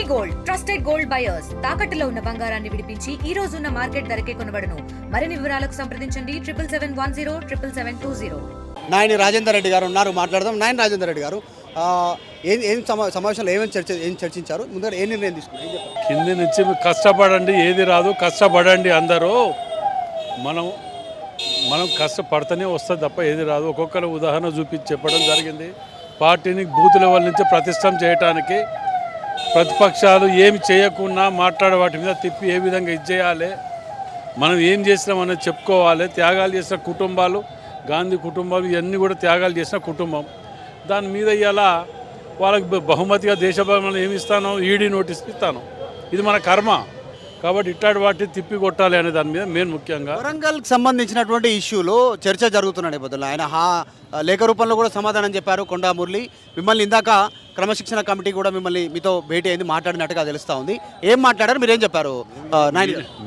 Gold trusted gold buyers తాకట్టులో ఉన్న బంగారాన్ని విడిపించి ఈ రోజు ఉన్న మార్కెట్ ధరకే కొనబడును. మరిన్ని వివరాలకు సంప్రదించండి 77107720. నాయని రాజేందర్ రెడ్డి గారు ఉన్నారు, మాట్లాడదాం. నాయని రాజేందర్ రెడ్డి గారు సమావేశంలో ఏం చర్చించారు, ముందర ఏ నిర్ణయం తీసుకున్నారు? కింది నుంచి కష్టపడండి, ఏది రాదు, కష్టపడండి అందరూ. మనం కష్టపడితేనే వస్తుంది తప్ప ఏది రాదు. ఒక్కొక్కరు ఉదాహరణ చూపించి చెప్పడం జరిగింది. పార్టీని బూత్ లెవెల్ నుంచి ప్రతిష్టం చేయడానికి ప్రతిపక్షాలు ఏమి చేయకుండా మాట్లాడే వాటి మీద తిప్పి ఏ విధంగా ఇచ్చేయాలి, మనం ఏం చేసినామనేది చెప్పుకోవాలి. త్యాగాలు చేసిన కుటుంబాలు, గాంధీ కుటుంబాలు ఇవన్నీ కూడా త్యాగాలు చేసిన కుటుంబం. దాని మీద ఇలా వాళ్ళకి బహుమతిగా దేశభవనంలో ఏమి ఇస్తానో ఈడీ నోటీస్ ఇస్తాను. ఇది మన కర్మ కాబట్టి ఇట్లాంటి వాటిని తిప్పి కొట్టాలి అనే దాని మీద మెయిన్ ముఖ్యంగా. వరంగల్కి సంబంధించినటువంటి ఇష్యూలో చర్చ జరుగుతున్న నేపథ్యంలో ఆయన లేఖ రూపంలో కూడా సమాధానం చెప్పారు. కొండా మురళి మిమ్మల్ని ఇందాక క్రమశిక్షణ కమిటీ కూడా మీతో భేటీ అయింది, మాట్లాడినట్టుగా తెలుస్తూ ఉంది. ఏం మాట్లాడారు, మీరేం చెప్పారు?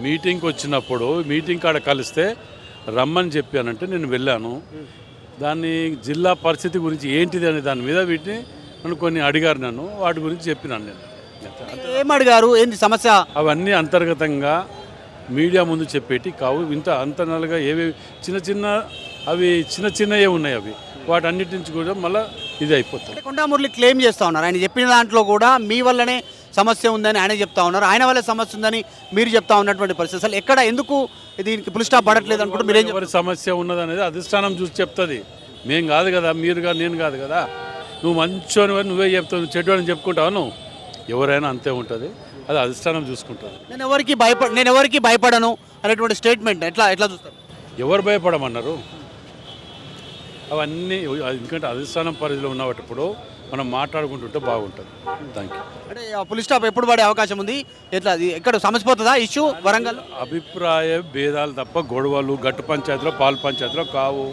మీటింగ్కి వచ్చినప్పుడు మీటింగ్ కాడ కలిస్తే రమ్మని చెప్పానంటే నేను వెళ్ళాను. దాన్ని జిల్లా పరిస్థితి గురించి ఏంటిది అనే దాని మీద వీటిని నన్ను కొన్ని అడిగారు, నన్ను వాటి గురించి చెప్పినాను. నేను ఏం అడిగారు, ఏంటి సమస్య? అవన్నీ అంతర్గతంగా మీడియా ముందు చెప్పేటి కావు. ఇంత అంతర్నలుగా ఏవి చిన్న చిన్నవే ఉన్నాయి. అవి వాటన్నిటి నుంచి కూడా మళ్ళీ ఇది అయిపోతుంది. కొండా మురళి క్లెయిమ్ చేస్తూ ఉన్నారు, ఆయన చెప్పిన దాంట్లో కూడా మీ వల్లనే సమస్య ఉందని ఆయన చెప్తా ఉన్నారు, ఆయన వల్ల సమస్య ఉందని మీరు చెప్తా ఉన్నటువంటి పరిస్థితి. అసలు ఎక్కడ ఎందుకు దీనికి ఫుల్ స్టాప్ పడట్లేదు అనుకుంటే మీరేం ఎవరి సమస్య ఉన్నది అనేది అధిష్టానం చూసి చెప్తుంది. మేము కాదు కదా, మీరు కాదు, నేను కాదు కదా. నువ్వు మంచోని నువ్వే చెప్తావు, చెడ్డు అని చెప్పుకుంటావు. నువ్వు ఎవరైనా అంతే ఉంటుంది, అది అధిష్టానం చూసుకుంటారు. నేను ఎవరికి భయపడను అనేటువంటి స్టేట్మెంట్ ఎట్లా చూస్తారు? ఎవరు భయపడమన్నారు? అవన్నీ ఎందుకంటే అధిష్టానం పరిధిలో ఉన్నప్పుడు మనం మాట్లాడుకుంటుంటే బాగుంటుంది. Thank you. అంటే ఫుల్ స్టాప్ ఎప్పుడు పడే అవకాశం ఉంది? ఎట్లా ఎక్కడ సమసిపోతుందా ఇష్యూ వరంగల్? అభిప్రాయ భేదాలు తప్ప గొడవలు గట్టు పంచాయతీలో పాలు పంచాయతీలో కావు.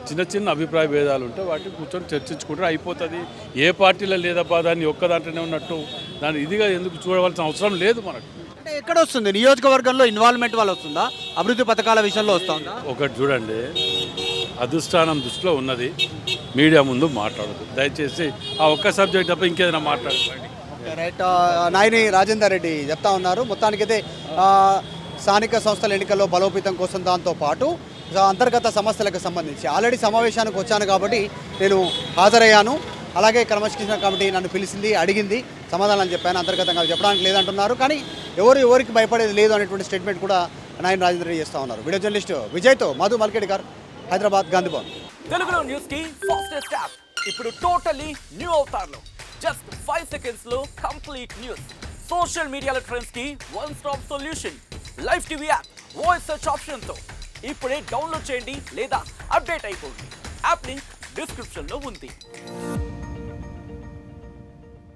చిన్న అభిప్రాయ భేదాలు ఉంటే వాటిని కూర్చొని చర్చించుకుంటే అయిపోతుంది. ఏ పార్టీలో లేదబ్బా దాన్ని ఒక్క దాంట్లోనే ఉన్నట్టు దాన్ని ఇదిగా ఎందుకు చూడవలసిన అవసరం లేదు మనకు. అంటే ఎక్కడ వస్తుంది నియోజకవర్గంలో ఇన్వాల్వ్మెంట్ వల్ల వస్తుందా, అభివృద్ధి పథకాల విషయంలో వస్తుందా? ఒకటి చూడండి, అధిష్టానం దృష్టిలో ఉన్నది, మీడియా ముందు మాట్లాడదు దయచేసి. ఆ ఒక్క సబ్జెక్ట్ తప్ప ఇంకేదైనా మాట్లాడండి. రైట్. నాయని రాజేందర్ రెడ్డి చెప్తా ఉన్నారు. మొత్తానికైతే స్థానిక సంస్థల ఎన్నికల్లో బలోపేతం కోసం దాంతోపాటు అంతర్గత సమస్యలకు సంబంధించి ఆల్రెడీ సమావేశానికి వచ్చాను కాబట్టి నేను హాజరయ్యాను. అలాగే క్రమశిక్షణ కమిటీ నన్ను పిలిచింది, అడిగింది, సమాధానం చెప్పాను. అంతర్గతంగా చెప్పడానికి లేదంటున్నారు, కానీ ఎవరికి భయపడేది లేదు అనేటువంటి స్టేట్మెంట్ కూడా నాయని రాజేందర్ రెడ్డి చేస్తూ ఉన్నారు. వీడియో జర్నలిస్ట్ విజయ్తో మధు మల్కేడ్కర్, హైదరాబాద్, గాంధీ భవన్. తెలుగులో న్యూస్ కి ఫాస్టెస్ట్ యాప్ ఇప్పుడు టోటల్లీ న్యూ అవతార్లో జస్ట్ 5 సెకండ్స్ లో కంప్లీట్ న్యూస్. సోషల్ మీడియాలో ట్రెండ్స్ కి one stop solution. Live TV app voice search option తో ఇప్పుడే డౌన్లోడ్ చేయండి లేదా అప్డేట్ అయిపోండి. యాప్ లింక్ డిస్క్రిప్షన్ లో ఉంది.